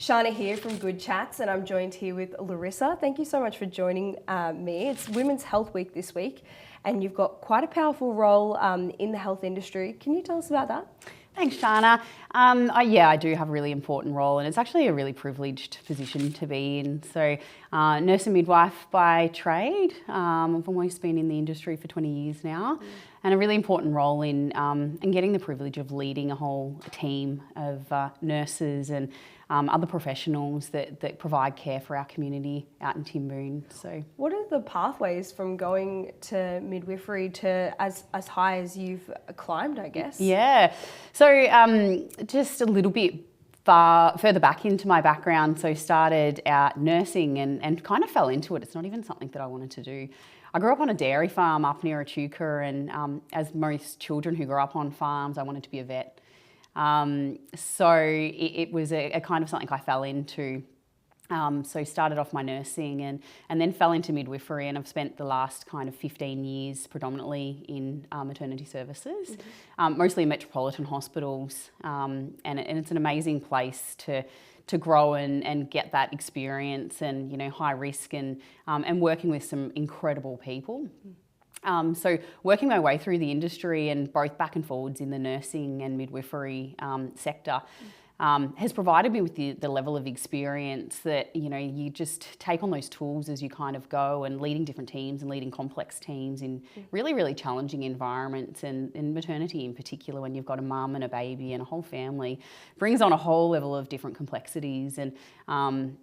Shana here from Good Chats, and I'm joined here with Larissa. Thank you so much for joining me. It's Women's Health Week this week, and you've got quite a powerful role in the health industry. Can you tell us about that? Thanks, Shana. I do have a really important role, and it's actually a really privileged position to be in. So, nurse and midwife by trade. I've almost been in the industry for 20 years now, and a really important role in getting the privilege of leading a whole team of nurses and other professionals that provide care for our community out in Timboon. So, what are the pathways from going to midwifery to as high as you've climbed, I guess? Yeah, so just a little bit further back into my background. So started out nursing and kind of fell into it. It's not even something that I wanted to do. I grew up on a dairy farm up near Echuca, and as most children who grew up on farms, I wanted to be a vet. So it was a kind of something I fell into. So started off my nursing and then fell into midwifery, and I've spent the last kind of 15 years predominantly in maternity services, mostly in metropolitan hospitals, and it's an amazing place to grow and get that experience and, you know, high risk and working with some incredible people. So working my way through the industry and both back and forwards in the nursing and midwifery sector has provided me with the level of experience that, you know, you just take on those tools as you kind of go, and leading different teams and leading complex teams in really, really challenging environments, and in maternity in particular, when you've got a mum and a baby and a whole family, brings on a whole level of different complexities. And,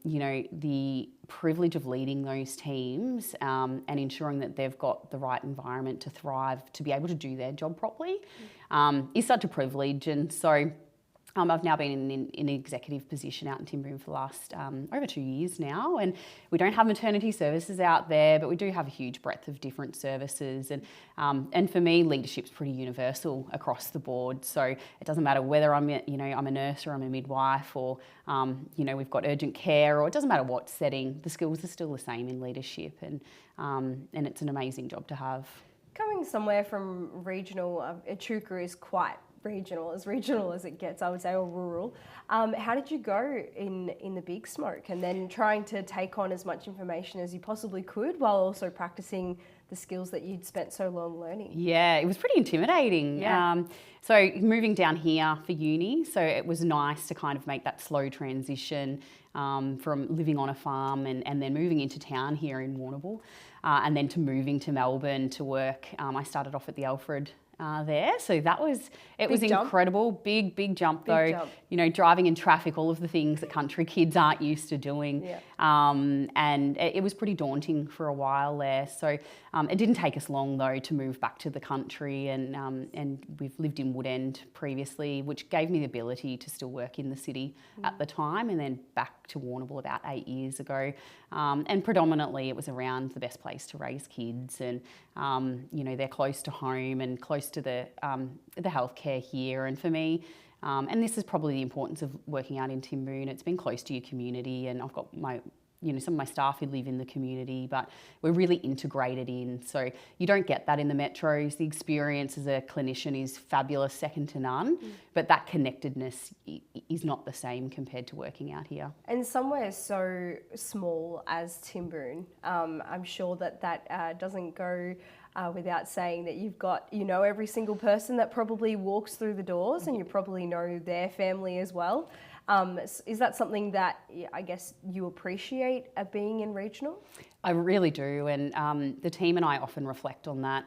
you know, the privilege of leading those teams and ensuring that they've got the right environment to thrive, to be able to do their job properly, is such a privilege. And so I've now been in an executive position out in Timboon for the last over 2 years now, and we don't have maternity services out there, but we do have a huge breadth of different services. And for me, leadership's pretty universal across the board. So it doesn't matter whether I'm a nurse or I'm a midwife, or we've got urgent care, or it doesn't matter what setting. The skills are still the same in leadership, and it's an amazing job to have. Coming somewhere from regional, Echuca is quite regional as it gets, I would say, or rural. How did you go in the big smoke, and then trying to take on as much information as you possibly could while also practicing the skills that you'd spent so long learning? Yeah, it was pretty intimidating. Yeah. So moving down here for uni, so it was nice to kind of make that slow transition from living on a farm and then moving into town here in Warrnambool, and then to moving to Melbourne to work. I started off at the Alfred there, so it was incredible. Big jump though. Big jump. You know, driving in traffic, all of the things that country kids aren't used to doing. Yeah. And it was pretty daunting for a while there. So it didn't take us long though to move back to the country, and we've lived in Woodend previously, which gave me the ability to still work in the city at the time, and then back to Warrnambool about 8 years ago. And predominantly it was around the best place to raise kids, and they're close to home and close to the healthcare here. And for me, and this is probably the importance of working out in Timboon, it's been close to your community, and I've got some of my staff who live in the community, but we're really integrated in. So you don't get that in the metros. The experience as a clinician is fabulous, second to none, but that connectedness is not the same compared to working out here. And somewhere so small as Timboon, I'm sure that doesn't go without saying that you've got, every single person that probably walks through the doors, and you probably know their family as well. Is that something that I guess you appreciate being in regional? I really do, and the team and I often reflect on that.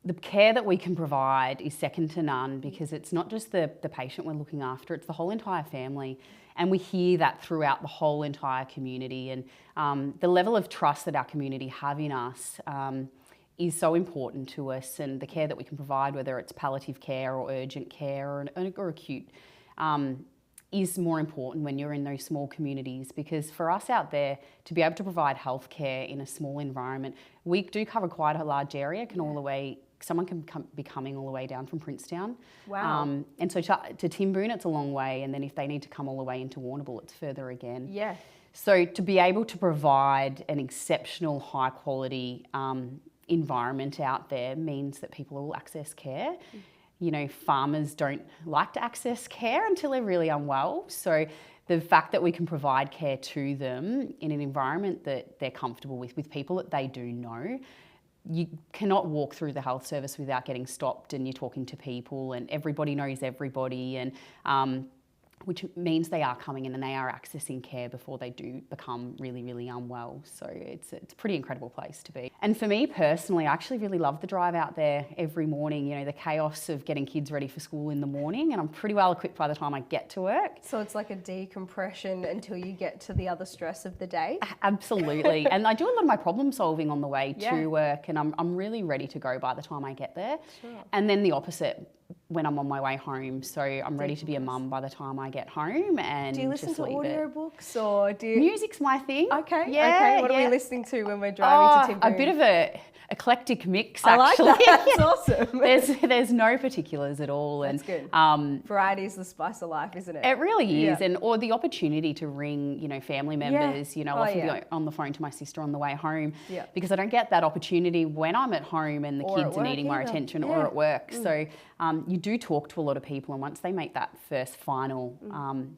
The care that we can provide is second to none, because it's not just the patient we're looking after, it's the whole entire family. And we hear that throughout the whole entire community, and the level of trust that our community have in us is so important to us, and the care that we can provide, whether it's palliative care or urgent care or acute, is more important when you're in those small communities. Because for us out there, to be able to provide healthcare in a small environment, we do cover quite a large area. Someone can be coming all the way down from Princetown. Wow. And so to Timboon, it's a long way, and then if they need to come all the way into Warrnambool, it's further again. Yeah. So to be able to provide an exceptional, high quality environment out there means that people will access care. Farmers don't like to access care until they're really unwell. So the fact that we can provide care to them in an environment that they're comfortable with people that they do know. You cannot walk through the health service without getting stopped, and you're talking to people and everybody knows everybody, and which means they are coming in and they are accessing care before they do become really, really unwell. So it's a pretty incredible place to be. And for me personally, I actually really love the drive out there every morning, you know, the chaos of getting kids ready for school in the morning, and I'm pretty well equipped by the time I get to work. So it's like a decompression until you get to the other stress of the day? Absolutely. And I do a lot of my problem solving on the way to work, and I'm really ready to go by the time I get there. Sure. And then the opposite when I'm on my way home. So I'm ready to be a mum by the time I get home, and do you listen just to leave audiobooks or do you... Music's my thing. Okay, yeah, okay. What are we listening to when we're driving to Timboon? A bit of a eclectic mix, I like actually. that. That's awesome. There's no particulars at all. That's good. Variety is the spice of life, isn't it? It really is. And or the opportunity to ring, you know, family members, you know, often be on the phone to my sister on the way home, because I don't get that opportunity when I'm at home and the kids are needing my attention, or at work. So you do talk to a lot of people, and once they make that first final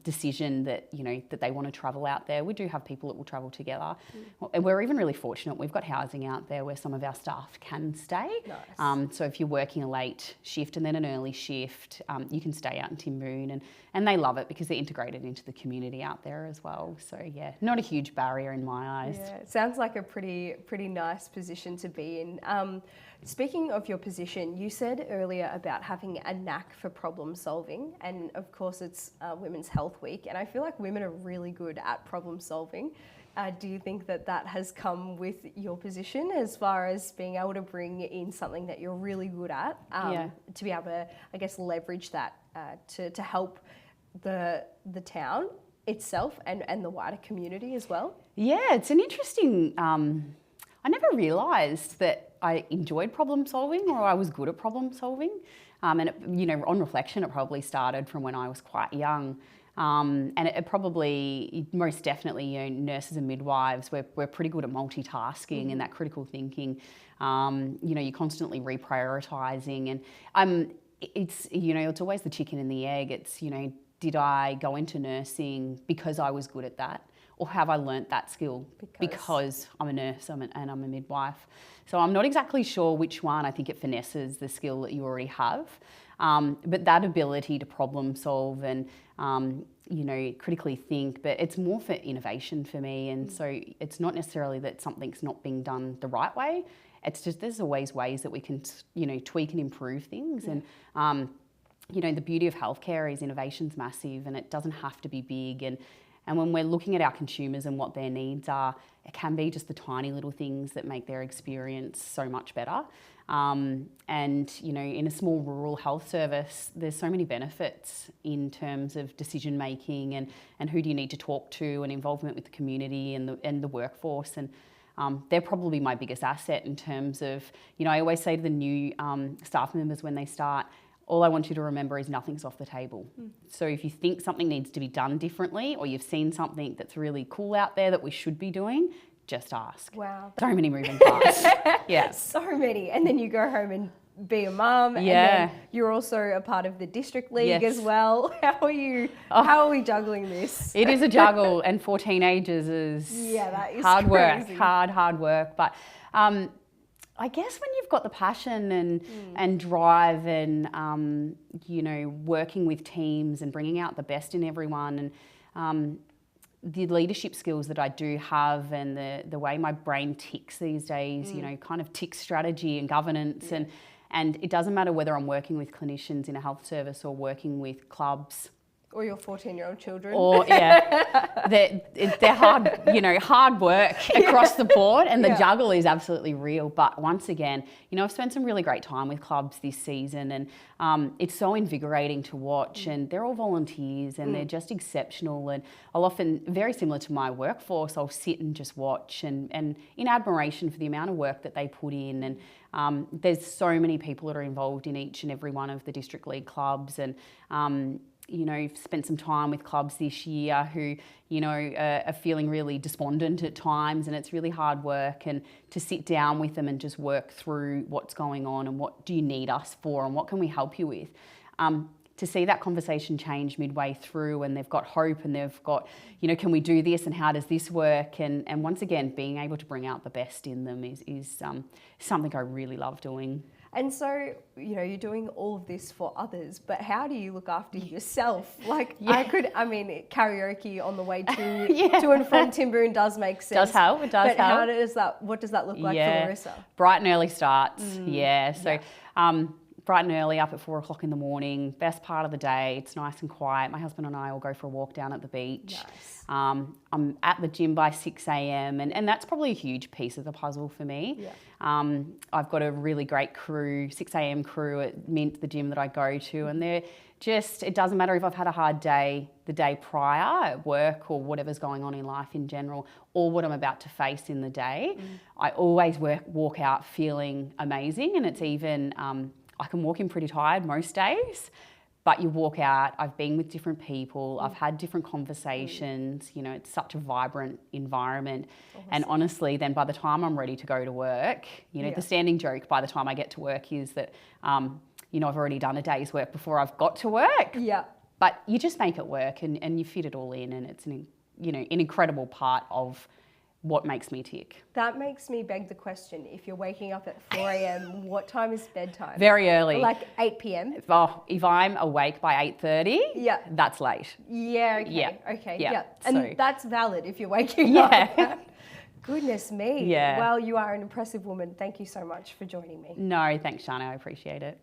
decision that, you know, that they want to travel out there, we do have people that will travel together. And we're even really fortunate. We've got housing out there where some of our staff can stay. Nice. So if you're working a late shift and then an early shift, you can stay out in Timboon, and they love it because they're integrated into the community out there as well. So yeah, not a huge barrier in my eyes. Yeah, it sounds like a pretty nice position to be in. Speaking of your position, you said earlier about having a knack for problem solving, and of course it's Women's Health Week, and I feel like women are really good at problem solving. Do you think that has come with your position, as far as being able to bring in something that you're really good at, to be able to, I guess, leverage that to help the town itself and the wider community as well? Yeah, it's an interesting... I never realised that I enjoyed problem solving, or I was good at problem solving. And it, you know, on reflection, it probably started from when I was quite young. And it probably, most definitely, you know, nurses and midwives, we're pretty good at multitasking and that critical thinking. You know, you're constantly reprioritising, and it's, you know, it's always the chicken and the egg. It's, you know, did I go into nursing because I was good at that? Or have I learnt that skill because I'm a nurse and I'm a midwife? So I'm not exactly sure which one. I think it finesses the skill that you already have. But that ability to problem solve and, you know, critically think, but it's more for innovation for me. And so it's not necessarily that something's not being done the right way. It's just there's always ways that we can, you know, tweak and improve things. And, you know, the beauty of healthcare is innovation's massive, and it doesn't have to be big. And when we're looking at our consumers and what their needs are, it can be just the tiny little things that make their experience so much better. And, you know, in a small rural health service, there's so many benefits in terms of decision making and who do you need to talk to, and involvement with the community and the workforce. And they're probably my biggest asset in terms of, you know, I always say to the new staff members when they start, all I want you to remember is nothing's off the table. So if you think something needs to be done differently, or you've seen something that's really cool out there that we should be doing, just ask. Wow. So many moving parts. Yeah. So many. And then you go home and be a mum. And then you're also a part of the district league as well. How are we juggling this? It is a juggle, and for teenagers is that is hard crazy. work, hard work. But I guess when you've got the passion and drive and, you know, working with teams and bringing out the best in everyone, and the leadership skills that I do have, and the way my brain ticks these days, you know, kind of ticks strategy and governance. And it doesn't matter whether I'm working with clinicians in a health service or working with clubs. Or your 14-year-old children. Or, they're hard, you know, hard work across the board, and the juggle is absolutely real. But once again, you know, I've spent some really great time with clubs this season, and it's so invigorating to watch, and they're all volunteers, and they're just exceptional. And I'll often, very similar to my workforce, I'll sit and just watch and in admiration for the amount of work that they put in. And there's so many people that are involved in each and every one of the district league clubs, and you know, spent some time with clubs this year who, you know, are feeling really despondent at times, and it's really hard work. And to sit down with them and just work through what's going on and what do you need us for and what can we help you with. To to see that conversation change midway through, and they've got hope, and they've got, you know, can we do this, and how does this work? And once again, being able to bring out the best in them is something I really love doing. And so, you know, you're doing all of this for others, but how do you look after yourself? Like, karaoke on the way to and from Timboon does make sense. Does help, it does help. What does that look like for Larissa? Bright and early starts, So bright and early, up at 4 o'clock in the morning, best part of the day. It's nice and quiet. My husband and I will go for a walk down at the beach. Nice. I'm at the gym by 6 a.m. and that's probably a huge piece of the puzzle for me. Yeah. I've got a really great crew, 6 a.m. crew at Mint, the gym that I go to, and they're just, it doesn't matter if I've had a hard day the day prior at work or whatever's going on in life in general, or what I'm about to face in the day. I always walk out feeling amazing, and it's even, I can walk in pretty tired most days, but you walk out, I've been with different people, I've had different conversations, you know, it's such a vibrant environment. Awesome. And honestly, then by the time I'm ready to go to work, you know, the standing joke by the time I get to work is that, you know, I've already done a day's work before I've got to work. Yeah. But you just make it work, and you fit it all in, and it's an incredible part of what makes me tick. That makes me beg the question, if you're waking up at 4 a.m, what time is bedtime? Very early. Like 8 p.m? If I'm awake by 8:30, that's late. Yeah, okay. Yeah. Okay, yeah. yeah. And So, that's valid if you're waking up. Goodness me. Yeah. Well, you are an impressive woman. Thank you so much for joining me. No, thanks, Shana. I appreciate it.